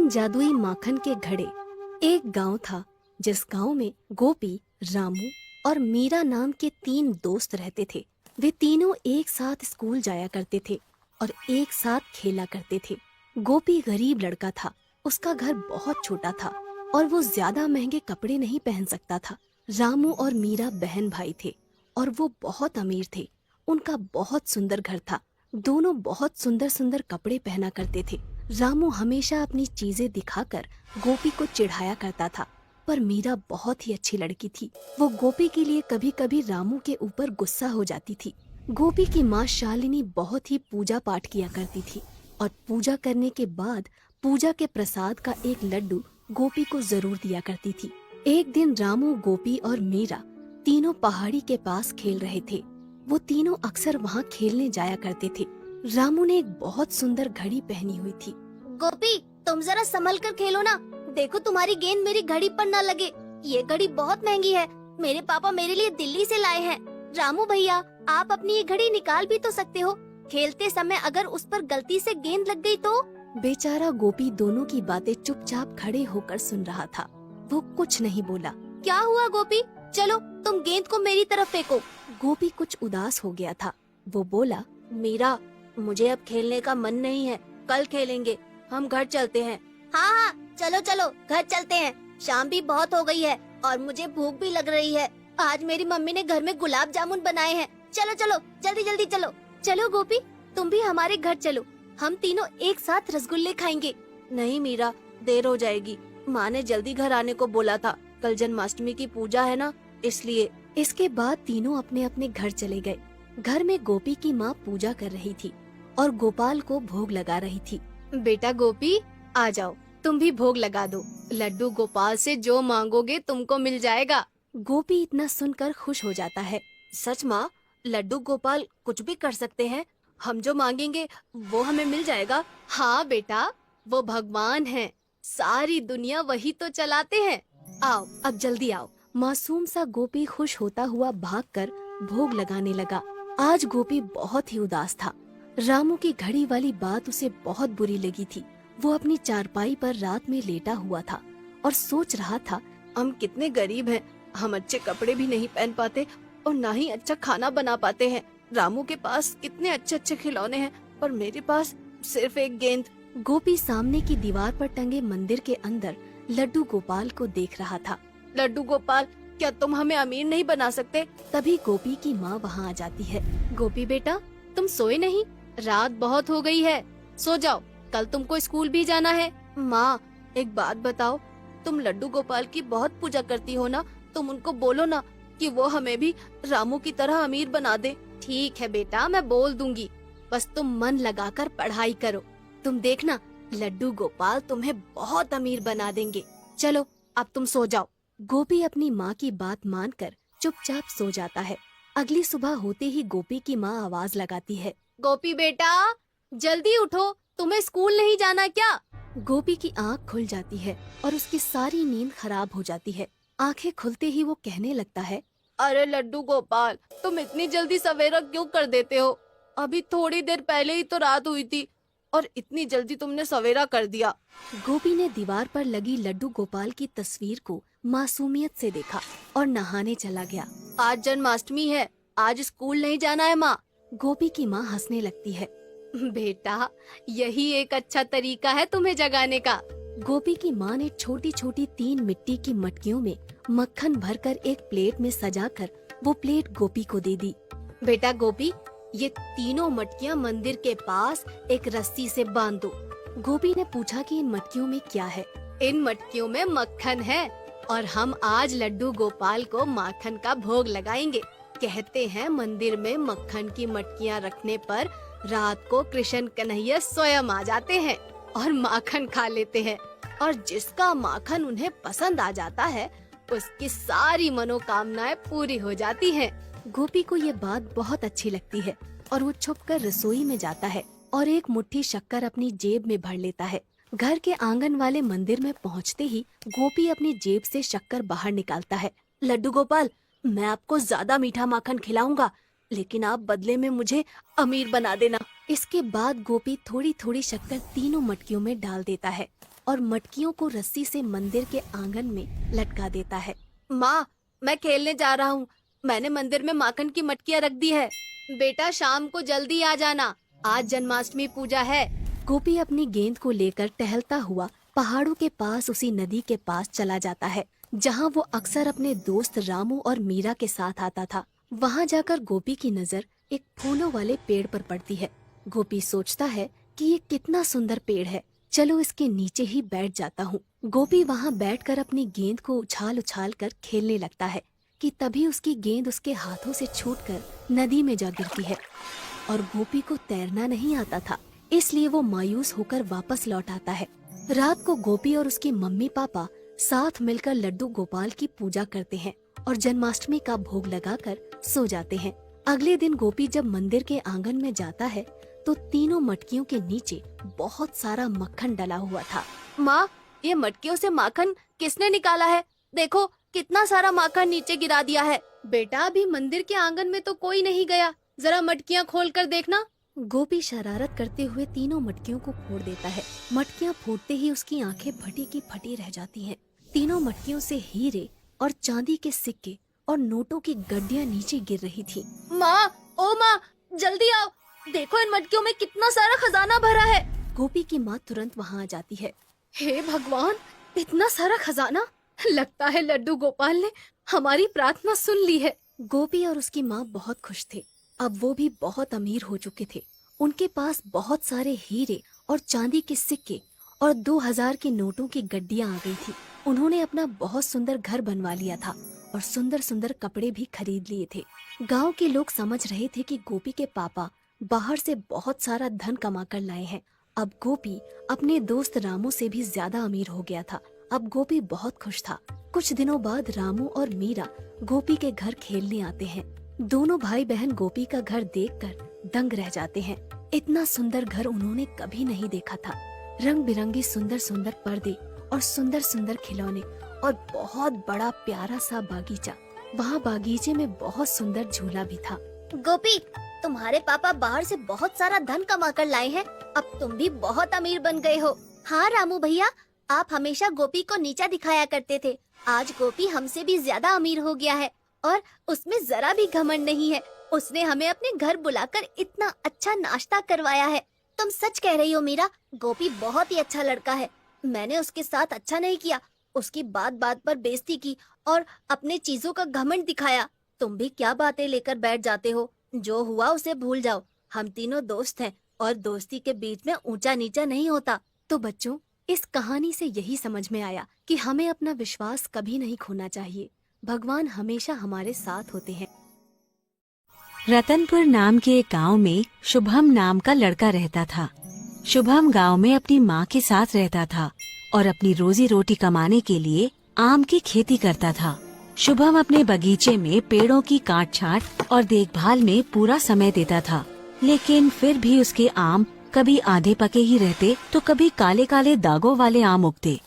तीन जादुई माखन के घड़े। एक गांव था जिस गांव में गोपी, रामू और मीरा नाम के तीन दोस्त रहते थे। वे तीनों एक साथ स्कूल जाया करते थे और एक साथ खेला करते थे। गोपी गरीब लड़का था, उसका घर बहुत छोटा था और वो ज्यादा महंगे कपड़े नहीं पहन सकता था। रामू और मीरा बहन भाई थे और वो बहुत अमीर थे। उनका बहुत सुंदर घर था। दोनों बहुत सुंदर सुंदर कपड़े पहना करते थे। रामू हमेशा अपनी चीजें दिखाकर गोपी को चिढ़ाया करता था, पर मीरा बहुत ही अच्छी लड़की थी। वो गोपी के लिए कभी कभी रामू के ऊपर गुस्सा हो जाती थी। गोपी की माँ शालिनी बहुत ही पूजा पाठ किया करती थी और पूजा करने के बाद पूजा के प्रसाद का एक लड्डू गोपी को जरूर दिया करती थी। एक दिन रामू, गोपी और मीरा तीनों पहाड़ी के पास खेल रहे थे। वो तीनों अक्सर वहाँ खेलने जाया करते थे। रामू ने एक बहुत सुंदर घड़ी पहनी हुई थी। गोपी, तुम जरा संभल कर खेलो ना। देखो तुम्हारी गेंद मेरी घड़ी पर न लगे। ये घड़ी बहुत महंगी है। मेरे पापा मेरे लिए दिल्ली से लाए हैं। रामू भैया, आप अपनी ये घड़ी निकाल भी तो सकते हो। खेलते समय अगर उस पर गलती से गेंद लग गई तो? बेचारा गोपी दोनों की बातें चुपचाप खड़े होकर सुन रहा था। वो कुछ नहीं बोला। क्या हुआ गोपी? चलो तुम गेंद को मेरी तरफ फेंको। गोपी कुछ उदास हो गया था। वो बोला, मीरा, मुझे अब खेलने का मन नहीं है। कल खेलेंगे। हम घर चलते हैं। हाँ हाँ, चलो चलो घर चलते हैं। शाम भी बहुत हो गई है और मुझे भूख भी लग रही है। आज मेरी मम्मी ने घर में गुलाब जामुन बनाए हैं। चलो चलो जल्दी जल्दी चलो। चलो गोपी, तुम भी हमारे घर चलो। हम तीनों एक साथ रसगुल्ले खाएंगे। नहीं मीरा, देर हो जाएगी। माँ ने जल्दी घर आने को बोला था। कल जन्माष्टमी की पूजा है ना, इसलिए। इसके बाद तीनों अपने अपने घर चले गए। घर में गोपी की माँ पूजा कर रही थी और गोपाल को भोग लगा रही थी। बेटा गोपी, आ जाओ, तुम भी भोग लगा दो। लड्डू गोपाल से जो मांगोगे तुमको मिल जाएगा। गोपी इतना सुनकर खुश हो जाता है। सच माँ, लड्डू गोपाल कुछ भी कर सकते हैं। हम जो मांगेंगे वो हमें मिल जाएगा। हाँ बेटा, वो भगवान हैं। सारी दुनिया वही तो चलाते हैं। आओ, अब जल्दी आओ। मासूम सा गोपी खुश होता हुआ भागकर भोग लगाने लगा। आज गोपी बहुत ही उदास था। रामू की घड़ी वाली बात उसे बहुत बुरी लगी थी। वो अपनी चारपाई पर रात में लेटा हुआ था और सोच रहा था, हम कितने गरीब हैं। हम अच्छे कपड़े भी नहीं पहन पाते और ना ही अच्छा खाना बना पाते हैं। रामू के पास कितने अच्छे अच्छे खिलौने हैं, पर मेरे पास सिर्फ एक गेंद। गोपी सामने की दीवार पर टंगे मंदिर के अंदर लड्डू गोपाल को देख रहा था। लड्डू गोपाल, क्या तुम हमें अमीर नहीं बना सकते? तभी गोपी की माँ वहाँ आ जाती है। गोपी बेटा, तुम सोए नहीं? रात बहुत हो गई है, सो जाओ। कल तुमको स्कूल भी जाना है। माँ, एक बात बताओ, तुम लड्डू गोपाल की बहुत पूजा करती हो ना? तुम उनको बोलो ना कि वो हमें भी रामू की तरह अमीर बना दे। ठीक है बेटा, मैं बोल दूंगी। बस तुम मन लगाकर पढ़ाई करो। तुम देखना, लड्डू गोपाल तुम्हें बहुत अमीर बना देंगे। चलो अब तुम सो जाओ। गोपी अपनी माँ की बात मानकर चुपचाप सो जाता है। अगली सुबह होते ही गोपी की माँ आवाज लगाती है, गोपी बेटा, जल्दी उठो, तुम्हें स्कूल नहीं जाना क्या? गोपी की आँख खुल जाती है और उसकी सारी नींद खराब हो जाती है। आंखें खुलते ही वो कहने लगता है, अरे लड्डू गोपाल, तुम इतनी जल्दी सवेरा क्यों कर देते हो? अभी थोड़ी देर पहले ही तो रात हुई थी और इतनी जल्दी तुमने सवेरा कर दिया। गोपी ने दीवार पर लगी लड्डू गोपाल की तस्वीर को मासूमियत से देखा और नहाने चला गया। आज जन्माष्टमी है, आज स्कूल नहीं जाना है माँ। गोपी की माँ हंसने लगती है। बेटा, यही एक अच्छा तरीका है तुम्हें जगाने का। गोपी की माँ ने छोटी छोटी 3 मिट्टी की मटकियों में मक्खन भरकर एक प्लेट में सजाकर वो प्लेट गोपी को दे दी। बेटा गोपी, ये तीनों मटकियाँ मंदिर के पास एक रस्सी से बांध दो। गोपी ने पूछा कि इन मटकियों में क्या है। इन मटकियों में मक्खन है और हम आज लड्डू गोपाल को माखन का भोग लगाएंगे। कहते हैं मंदिर में मक्खन की मटकियाँ रखने पर रात को कृष्ण कन्हैया स्वयं आ जाते हैं और माखन खा लेते हैं, और जिसका माखन उन्हें पसंद आ जाता है उसकी सारी मनोकामनाएं पूरी हो जाती हैं। गोपी को ये बात बहुत अच्छी लगती है और वो छुपकर रसोई में जाता है और एक मुट्ठी शक्कर अपनी जेब में भर लेता है। घर के आंगन वाले मंदिर में पहुंचते ही गोपी अपनी जेब से शक्कर बाहर निकालता है। लड्डू गोपाल, मैं आपको ज्यादा मीठा माखन खिलाऊंगा, लेकिन आप बदले में मुझे अमीर बना देना। इसके बाद गोपी थोड़ी थोड़ी शक्कर तीनों मटकियों में डाल देता है और मटकियों को रस्सी से मंदिर के आंगन में लटका देता है। माँ, मैं खेलने जा रहा हूँ। मैंने मंदिर में माखन की मटकियाँ रख दी है। बेटा, शाम को जल्दी आ जाना, आज जन्माष्टमी पूजा है। गोपी अपनी गेंद को लेकर टहलता हुआ पहाड़ों के पास उसी नदी के पास चला जाता है जहाँ वो अक्सर अपने दोस्त रामू और मीरा के साथ आता था। वहाँ जाकर गोपी की नजर एक फूलों वाले पेड़ पर पड़ती है। गोपी सोचता है कि ये कितना सुंदर पेड़ है, चलो इसके नीचे ही बैठ जाता हूँ। गोपी वहाँ बैठकर अपनी गेंद को उछाल उछाल कर खेलने लगता है कि तभी उसकी गेंद उसके हाथों से छूटकर नदी में जा गिरती है और गोपी को तैरना नहीं आता था, इसलिए वो मायूस होकर वापस लौट आता है। रात को गोपी और उसकी मम्मी पापा साथ मिलकर लड्डू गोपाल की पूजा करते हैं और जन्माष्टमी का भोग लगाकर सो जाते हैं। अगले दिन गोपी जब मंदिर के आंगन में जाता है तो तीनों मटकियों के नीचे बहुत सारा मक्खन डला हुआ था। माँ, ये मटकियों से माखन किसने निकाला है? देखो कितना सारा माखन नीचे गिरा दिया है। बेटा, अभी मंदिर के आंगन में तो कोई नहीं गया, जरा मटकियाँ खोल कर देखना। गोपी शरारत करते हुए तीनों मटकियों को फोड़ देता है। मटकियाँ फूटते ही उसकी आंखें फटी की फटी रह जाती हैं। तीनों मटकियों से हीरे और चांदी के सिक्के और नोटों की गड्डियाँ नीचे गिर रही थी। माँ, ओ माँ, जल्दी आओ, देखो इन मटकियों में कितना सारा खजाना भरा है। गोपी की माँ तुरंत वहाँ आ जाती है। हे भगवान, इतना सारा खजाना! लगता है लड्डू गोपाल ने हमारी प्रार्थना सुन ली है। गोपी और उसकी माँ बहुत खुश थे। अब वो भी बहुत अमीर हो चुके थे। उनके पास बहुत सारे हीरे और चांदी के सिक्के और 2000 के नोटों की गड्डियाँ आ गई थी। उन्होंने अपना बहुत सुंदर घर बनवा लिया था और सुंदर सुंदर कपड़े भी खरीद लिए थे। गांव के लोग समझ रहे थे कि गोपी के पापा बाहर से बहुत सारा धन कमा कर लाए हैं। अब गोपी अपने दोस्त रामू से भी ज्यादा अमीर हो गया था। अब गोपी बहुत खुश था। कुछ दिनों बाद रामू और मीरा गोपी के घर खेलने आते हैं। दोनों भाई बहन गोपी का घर देखकर दंग रह जाते हैं। इतना सुंदर घर उन्होंने कभी नहीं देखा था। रंग बिरंगे सुंदर सुंदर पर्दे और सुंदर सुंदर खिलौने और बहुत बड़ा प्यारा सा बागीचा। वहाँ बागीचे में बहुत सुंदर झूला भी था। गोपी, तुम्हारे पापा बाहर से बहुत सारा धन कमा कर लाए हैं। अब तुम भी बहुत अमीर बन गए हो। हाँ रामू भैया, आप हमेशा गोपी को नीचा दिखाया करते थे। आज गोपी हमसे भी ज्यादा अमीर हो गया है और उसमें जरा भी घमंड नहीं है। उसने हमें अपने घर बुलाकर इतना अच्छा नाश्ता करवाया है। तुम सच कह रही हो मीरा, गोपी बहुत ही अच्छा लड़का है। मैंने उसके साथ अच्छा नहीं किया, उसकी बात बात पर बेइज्जती की और अपने चीजों का घमंड दिखाया। तुम भी क्या बातें लेकर बैठ जाते हो? जो हुआ उसे भूल जाओ। हम तीनों दोस्त हैं और दोस्ती के बीच में ऊंचा नीचा नहीं होता। तो बच्चों, इस कहानी से यही समझ में आया कि हमें अपना विश्वास कभी नहीं खोना चाहिए। भगवान हमेशा हमारे साथ होते हैं। रतनपुर नाम के एक गांव में शुभम नाम का लड़का रहता था। शुभम गांव में अपनी माँ के साथ रहता था और अपनी रोजी रोटी कमाने के लिए आम की खेती करता था। शुभम अपने बगीचे में पेड़ों की काट छांट और देखभाल में पूरा समय देता था, लेकिन फिर भी उसके आम कभी आधे पके ही रहते तो कभी काले काले दागों वाले आम उगते।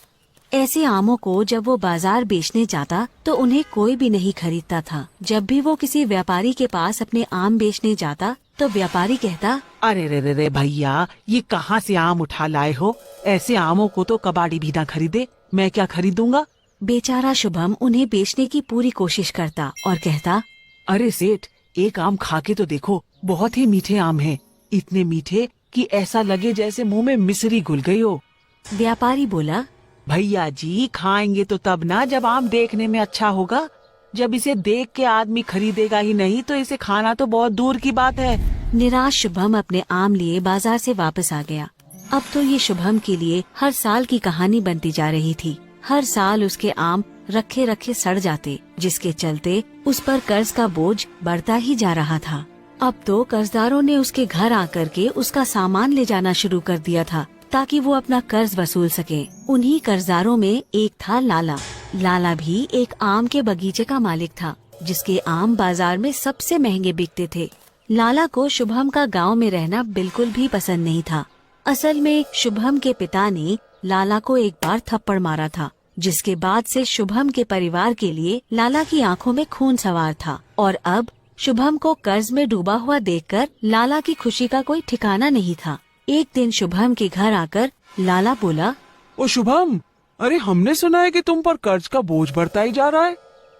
ऐसे आमों को जब वो बाजार बेचने जाता तो उन्हें कोई भी नहीं खरीदता था। जब भी वो किसी व्यापारी के पास अपने आम बेचने जाता तो व्यापारी कहता, अरे रे रे रे भैया, ये कहाँ से आम उठा लाए हो? ऐसे आमों को तो कबाड़ी भी ना खरीदे, मैं क्या खरीदूंगा? बेचारा शुभम उन्हें बेचने की पूरी कोशिश करता और कहता, अरे सेठ, एक आम खा के तो देखो, बहुत ही मीठे आम हैं, इतने मीठे कि ऐसा लगे जैसे मुंह में मिश्री घुल गई हो। व्यापारी बोला, भैया जी, खाएंगे तो तब ना जब आम देखने में अच्छा होगा। जब इसे देख के आदमी खरीदेगा ही नहीं तो इसे खाना तो बहुत दूर की बात है। निराश शुभम अपने आम लिए बाजार से वापस आ गया। अब तो ये शुभम के लिए हर साल की कहानी बनती जा रही थी। हर साल उसके आम रखे रखे सड़ जाते, जिसके चलते उस पर कर्ज का बोझ बढ़ता ही जा रहा था। अब तो कर्जदारों ने उसके घर आकर के उसका सामान ले जाना शुरू कर दिया था ताकि वो अपना कर्ज वसूल सके। उन्हीं कर्जदारों में एक था लाला। लाला भी एक आम के बगीचे का मालिक था, जिसके आम बाजार में सबसे महंगे बिकते थे। लाला को शुभम का गांव में रहना बिल्कुल भी पसंद नहीं था। असल में शुभम के पिता ने लाला को एक बार थप्पड़ मारा था, जिसके बाद से शुभम के परिवार के लिए लाला की आंखों में खून सवार था और अब शुभम को कर्ज में डूबा हुआ देखकर लाला की खुशी का कोई ठिकाना नहीं था। एक दिन शुभम के घर आकर लाला बोला, ओ शुभम, अरे हमने सुना है कि तुम पर कर्ज का बोझ बढ़ता ही जा रहा है।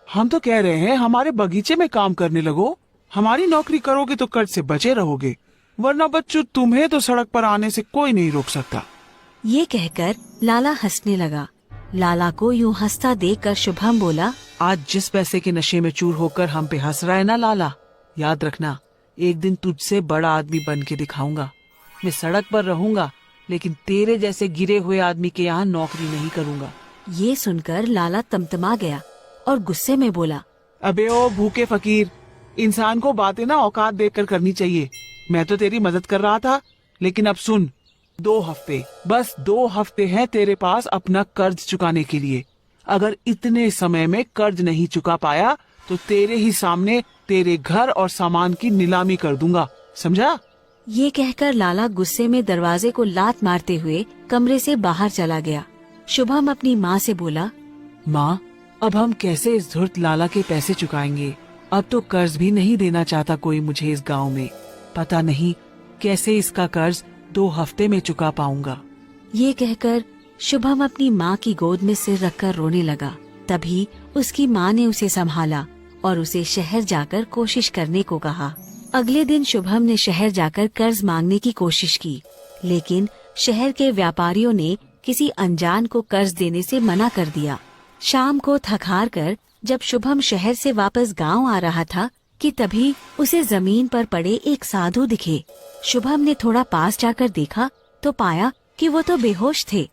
हम तो कह रहे हैं हमारे बगीचे में काम करने लगो। हमारी नौकरी करोगे तो कर्ज से बचे रहोगे, वरना बच्चों तुम्हें तो सड़क पर आने से कोई नहीं रोक सकता। ये कहकर लाला हंसने लगा। लाला को यूं हंसता देखकर शुभम बोला, आज जिस पैसे के नशे में चूर होकर हम पे हंस रहा है ना लाला, याद रखना एक दिन तुझसे बड़ा आदमी बन के दिखाऊंगा। मैं सड़क पर रहूंगा, लेकिन तेरे जैसे गिरे हुए आदमी के यहाँ नौकरी नहीं करूंगा। ये सुनकर लाला तमतमा गया और गुस्से में बोला, अबे ओ भूखे फकीर, इंसान को बातें ना औकात देखकर करनी चाहिए। मैं तो तेरी मदद कर रहा था, लेकिन अब सुन, 2 हफ्ते, बस 2 हफ्ते हैं तेरे पास अपना कर्ज चुकाने के लिए। अगर इतने समय में कर्ज नहीं चुका पाया तो तेरे ही सामने तेरे घर और सामान की नीलामी कर दूंगा, समझा? ये कहकर लाला गुस्से में दरवाजे को लात मारते हुए कमरे से बाहर चला गया। शुभम अपनी माँ से बोला, माँ, अब हम कैसे इस धूर्त लाला के पैसे चुकाएंगे? अब तो कर्ज भी नहीं देना चाहता कोई मुझे इस गांव में। पता नहीं कैसे इसका कर्ज 2 हफ्ते में चुका पाऊंगा। ये कहकर शुभम अपनी माँ की गोद में सिर रखकर रोने लगा। तभी उसकी माँ ने उसे संभाला और उसे शहर जाकर कोशिश करने को कहा। अगले दिन शुभम ने शहर जाकर कर्ज मांगने की कोशिश की, लेकिन शहर के व्यापारियों ने किसी अनजान को कर्ज देने से मना कर दिया। शाम को थक हार कर जब शुभम शहर से वापस गांव आ रहा था कि तभी उसे जमीन पर पड़े एक साधु दिखे। शुभम ने थोड़ा पास जाकर देखा तो पाया कि वो तो बेहोश थे।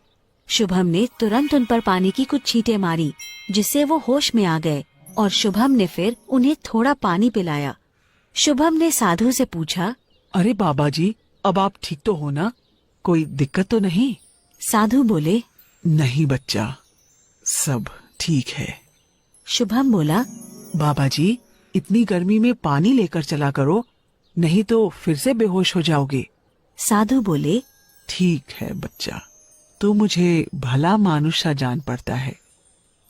शुभम ने तुरंत उन पर पानी की कुछ छींटे मारी, जिससे वो होश में आ गए और शुभम ने फिर उन्हें थोड़ा पानी पिलाया। शुभम ने साधु से पूछा, अरे बाबा जी, अब आप ठीक तो हो ना? कोई दिक्कत तो नहीं? साधु बोले, नहीं बच्चा, सब ठीक है। शुभम बोला, बाबा जी, इतनी गर्मी में पानी लेकर चला करो, नहीं तो फिर से बेहोश हो जाओगे। साधु बोले, ठीक है बच्चा, तो मुझे भला मानुष सा जान पड़ता है।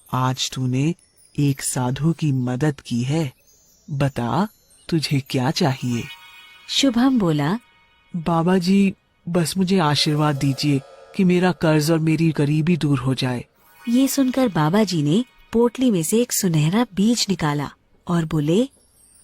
आज तूने एक साधु की मदद की है, बता तुझे क्या चाहिए? शुभम बोला, बाबा जी, बस मुझे आशीर्वाद दीजिए कि मेरा कर्ज और मेरी गरीबी दूर हो जाए। ये सुनकर बाबा जी ने पोटली में से एक सुनहरा बीज निकाला और बोले,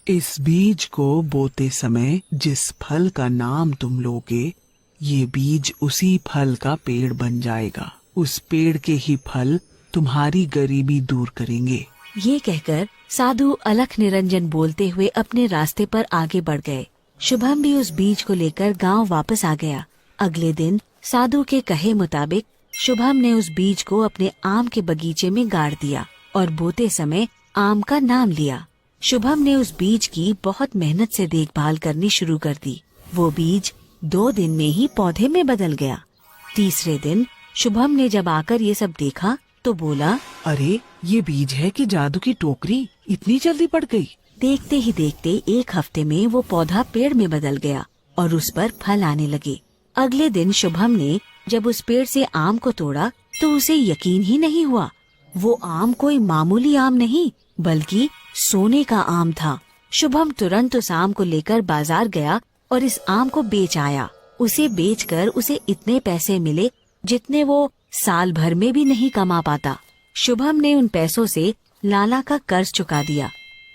इस बीज को बोते समय जिस फल का नाम तुम लोगे, ये बीज उसी फल का पेड़ बन जाएगा। उस पेड़ के ही फल तुम्हारी गरीबी दूर करेंगे। ये कहकर साधु अलख निरंजन बोलते हुए अपने रास्ते पर आगे बढ़ गए। शुभम भी उस बीज को लेकर गांव वापस आ गया। अगले दिन साधु के कहे मुताबिक शुभम ने उस बीज को अपने आम के बगीचे में गाड़ दिया और बोते समय आम का नाम लिया। शुभम ने उस बीज की बहुत मेहनत से देखभाल करनी शुरू कर दी। वो बीज 2 दिन में ही पौधे में बदल गया। तीसरे दिन शुभम ने जब आकर ये सब देखा तो बोला, अरे ये बीज है कि जादू की टोकरी इतनी जल्दी पड़ गई? देखते ही देखते 1 हफ्ते में वो पौधा पेड़ में बदल गया और उस पर फल आने लगे। अगले दिन शुभम ने जब उस पेड़ से आम को तोड़ा तो उसे यकीन ही नहीं हुआ। वो आम कोई मामूली आम नहीं बल्कि सोने का आम था। शुभम तुरंत उस आम को लेकर बाजार गया और इस आम को बेच आया। उसे बेचकर उसे इतने पैसे मिले जितने वो साल भर में भी नहीं कमा पाता। शुभम ने उन पैसों से लाला का कर्ज चुका दिया।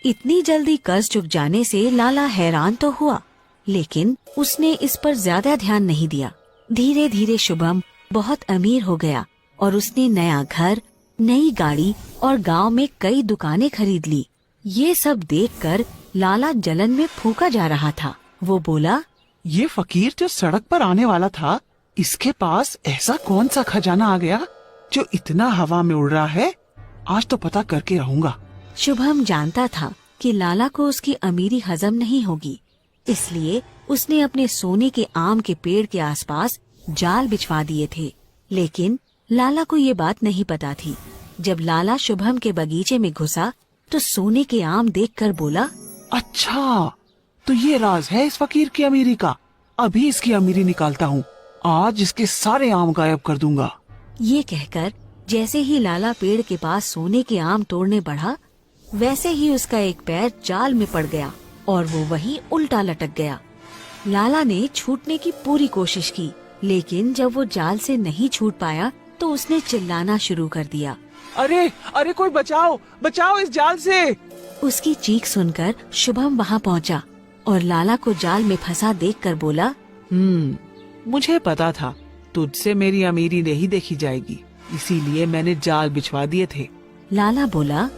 इतनी जल्दी कर्ज चुक जाने से लाला हैरान तो हुआ, लेकिन उसने इस पर ज्यादा ध्यान नहीं दिया। धीरे धीरे शुभम बहुत अमीर हो गया और उसने नया घर, नई गाड़ी और गांव में कई दुकानें खरीद ली। ये सब देखकर लाला जलन में फूंका जा रहा था। वो बोला, ये फकीर जो सड़क पर आने वाला था, इसके पास ऐसा कौन सा खजाना आ गया जो इतना हवा में उड़ रहा है? आज तो पता करके रहूंगा। शुभम जानता था कि लाला को उसकी अमीरी हजम नहीं होगी, इसलिए उसने अपने सोने के आम के पेड़ के आसपास जाल बिछवा दिए थे। लेकिन लाला को ये बात नहीं पता थी। जब लाला शुभम के बगीचे में घुसा तो सोने के आम देखकर बोला, अच्छा, तो ये राज है इस फकीर की अमीरी का। अभी इसकी अमीरी निकालता हूँ। आज इसके सारे आम गायब कर दूंगा। ये कहकर जैसे ही लाला पेड़ के पास सोने के आम तोड़ने बढ़ा, वैसे ही उसका एक पैर जाल में पड़ गया और वो वहीं उल्टा लटक गया। लाला ने छूटने की पूरी कोशिश की, लेकिन जब वो जाल से नहीं छूट पाया तो उसने चिल्लाना शुरू कर दिया। अरे अरे कोई बचाओ, बचाओ इस जाल से। उसकी चीख सुनकर शुभम वहाँ पहुँचा और लाला को जाल में फंसा देखकर बोला, मुझे पता था तुझसे मेरी अमीरी नहीं देखी जाएगी, इसीलिए मैंने जाल बिछवा दिए थे। लाला बोला,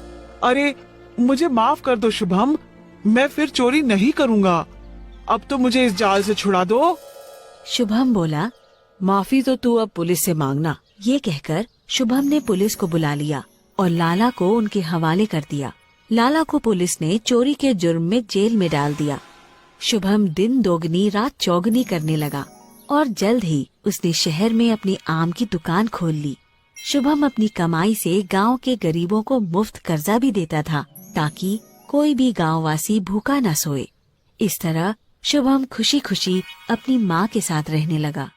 अरे मुझे माफ कर दो शुभम, मैं फिर चोरी नहीं करूँगा। अब तो मुझे इस जाल से छुड़ा दो। शुभम बोला, माफी तो तू अब पुलिस से मांगना। ये कहकर शुभम ने पुलिस को बुला लिया और लाला को उनके हवाले कर दिया। लाला को पुलिस ने चोरी के जुर्म में जेल में डाल दिया। शुभम दिन दोगुनी रात चौगुनी करने लगा और जल्द ही उसने शहर में अपनी आम की दुकान खोल ली। शुभम अपनी कमाई से गांव के गरीबों को मुफ्त कर्जा भी देता था, ताकि कोई भी गांववासी भूखा न सोए। इस तरह शुभम खुशी खुशी अपनी माँ के साथ रहने लगा।